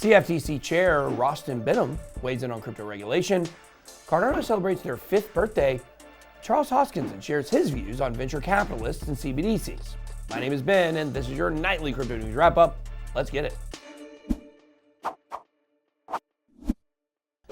CFTC Chair Rostin Behnam weighs in on crypto regulation. Cardano celebrates their 5th birthday. Charles Hoskinson shares his views on venture capitalists and CBDCs. My name is Ben, and this is your nightly crypto news wrap-up. Let's get it.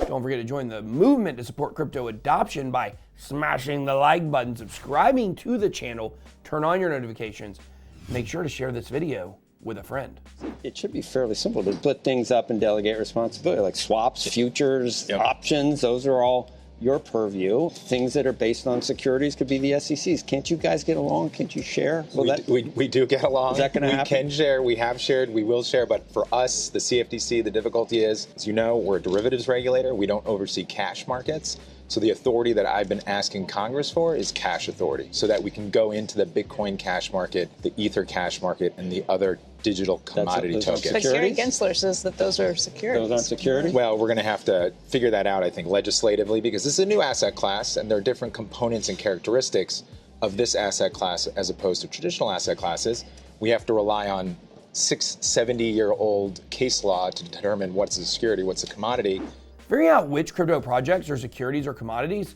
Don't forget to join the movement to support crypto adoption by smashing the like button, subscribing to the channel, turn on your notifications. Make sure to share this video with a friend. It should be fairly simple to split things up and delegate responsibility, like swaps, futures, options. Those are all your purview. Things that are based on securities could be the SECs. Can't you guys get along? Can't you share? We do get along. Is that going to happen? We can share. We have shared. We will share. But for us, the CFTC, the difficulty is, as you know, we're a derivatives regulator. We don't oversee cash markets. So the authority that I've been asking Congress for is cash authority, so that we can go into the Bitcoin cash market, the Ether cash market, and the other digital commodity tokens. But Gary Gensler says that those are securities. Those aren't securities? Well, we're going to have to figure that out, I think, legislatively, because this is a new asset class, and there are different components and characteristics of this asset class as opposed to traditional asset classes. We have to rely on 70-year-old case law to determine what's a security, what's a commodity. Figuring out which crypto projects are securities or commodities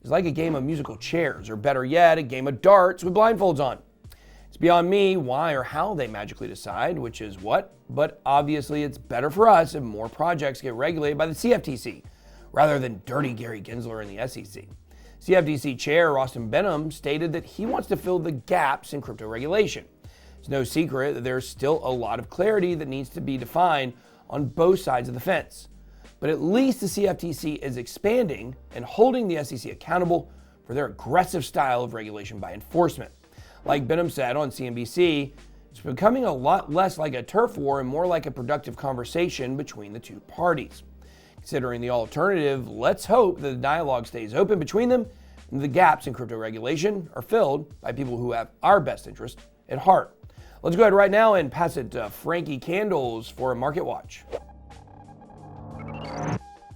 is like a game of musical chairs, or better yet, a game of darts with blindfolds on. It's beyond me why or how they magically decide which is what, but obviously it's better for us if more projects get regulated by the CFTC, rather than dirty Gary Gensler and the SEC. CFTC Chair Rostin Behnam stated that he wants to fill the gaps in crypto regulation. It's no secret that there's still a lot of clarity that needs to be defined on both sides of the fence. But at least the CFTC is expanding and holding the SEC accountable for their aggressive style of regulation by enforcement. Like Behnam said on CNBC, it's becoming a lot less like a turf war and more like a productive conversation between the two parties. Considering the alternative, let's hope that the dialogue stays open between them and the gaps in crypto regulation are filled by people who have our best interest at heart. Let's go ahead right now and pass it to Frankie Candles for a Market Watch.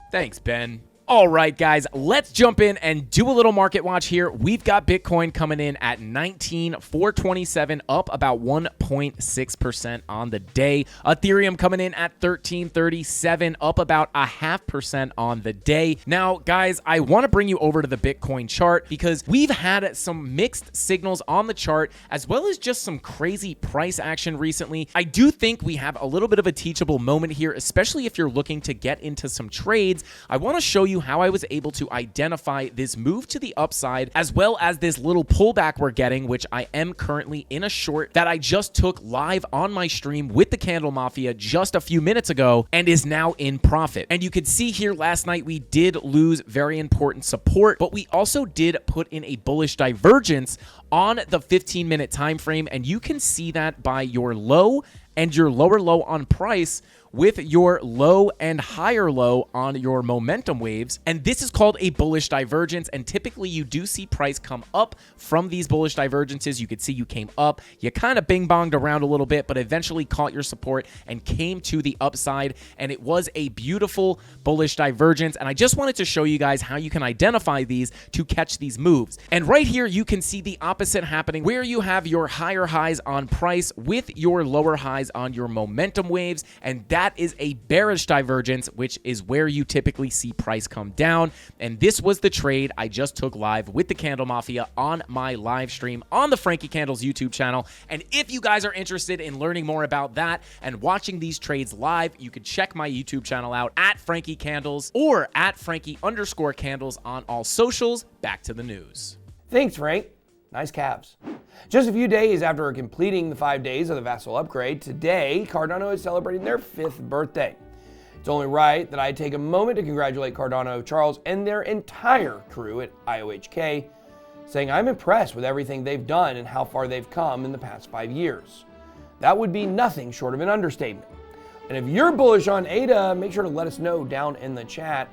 Thanks, Ben. All right, guys, let's jump in and do a little market watch here. We've got Bitcoin coming in at 19,427, up about 1.6% on the day. Ethereum coming in at 1337, up about 0.5% on the day. Now, guys, I want to bring you over to the Bitcoin chart because we've had some mixed signals on the chart as well as just some crazy price action recently. I do think we have a little bit of a teachable moment here, especially if you're looking to get into some trades. I want to show you how I was able to identify this move to the upside as well as this little pullback we're getting, which I am currently in a short that I just took live on my stream with the Candle Mafia just a few minutes ago and is now in profit. And you could see here last night we did lose very important support, but we also did put in a bullish divergence on the 15-minute time frame, and you can see that by your low and your lower low on price with your low and higher low on your momentum waves. And this is called a bullish divergence. And typically you do see price come up from these bullish divergences. You could see you came up, you kind of bing bonged around a little bit, but eventually caught your support and came to the upside. And it was a beautiful bullish divergence. And I just wanted to show you guys how you can identify these to catch these moves. And right here, you can see the opposite happening where you have your higher highs on price with your lower highs on your momentum waves. And that is a bearish divergence, which is where you typically see price come down. And this was the trade I just took live with the Candle Mafia on my live stream on the Frankie Candles YouTube channel. And if you guys are interested in learning more about that and watching these trades live, you can check my YouTube channel out at Frankie Candles or at Frankie_Candles on all socials. Back to the news. Thanks, Frank. Nice calves. Just a few days after completing the 5 days of the Vassal upgrade, today Cardano is celebrating their 5th birthday. It's only right that I take a moment to congratulate Cardano, Charles, and their entire crew at IOHK, saying I'm impressed with everything they've done and how far they've come in the past 5 years. That would be nothing short of an understatement. And if you're bullish on ADA, make sure to let us know down in the chat.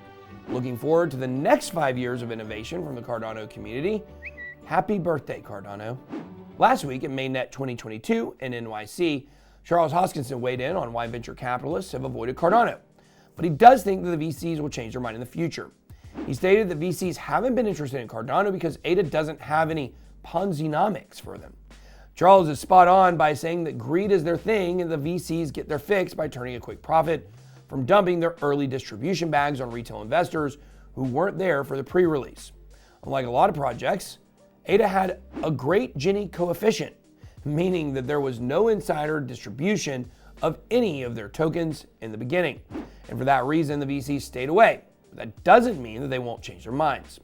Looking forward to the next 5 years of innovation from the Cardano community. Happy birthday, Cardano. Last week at Mainnet 2022 in NYC, Charles Hoskinson weighed in on why venture capitalists have avoided Cardano. But he does think that the VCs will change their mind in the future. He stated that VCs haven't been interested in Cardano because ADA doesn't have any Ponzi-nomics for them. Charles is spot on by saying that greed is their thing and the VCs get their fix by turning a quick profit from dumping their early distribution bags on retail investors who weren't there for the pre-release. Unlike a lot of projects, ADA had a great Gini coefficient, meaning that there was no insider distribution of any of their tokens in the beginning. And for that reason, the VCs stayed away. But that doesn't mean that they won't change their minds.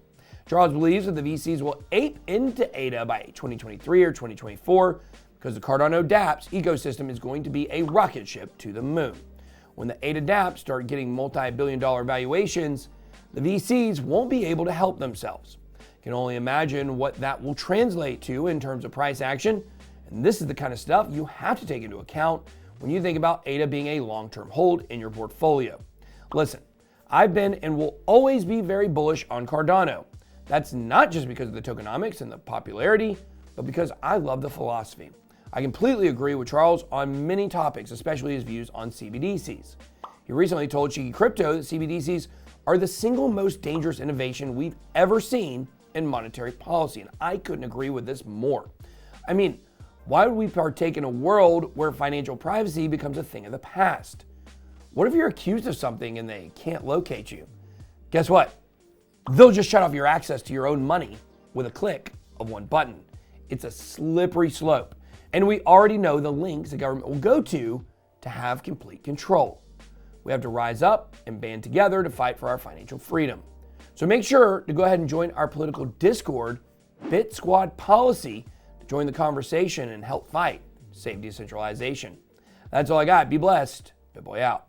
Charles believes that the VCs will ape into ADA by 2023 or 2024 because the Cardano dApps ecosystem is going to be a rocket ship to the moon. When the ADA dApps start getting multi-billion-dollar valuations, the VCs won't be able to help themselves. You can only imagine what that will translate to in terms of price action, and this is the kind of stuff you have to take into account when you think about ADA being a long-term hold in your portfolio. Listen, I've been and will always be very bullish on Cardano. That's not just because of the tokenomics and the popularity, but because I love the philosophy. I completely agree with Charles on many topics, especially his views on CBDCs. He recently told Cheeky Crypto that CBDCs are the single most dangerous innovation we've ever seen in monetary policy, and I couldn't agree with this more. I mean, why would we partake in a world where financial privacy becomes a thing of the past? What if you're accused of something and they can't locate you? Guess what? They'll just shut off your access to your own money with a click of one button. It's a slippery slope, and we already know the links the government will go to have complete control. We have to rise up and band together to fight for our financial freedom. So make sure to go ahead and join our political Discord, BitSquad Policy, to join the conversation and help fight save decentralization. That's all I got. Be blessed. BitBoy out.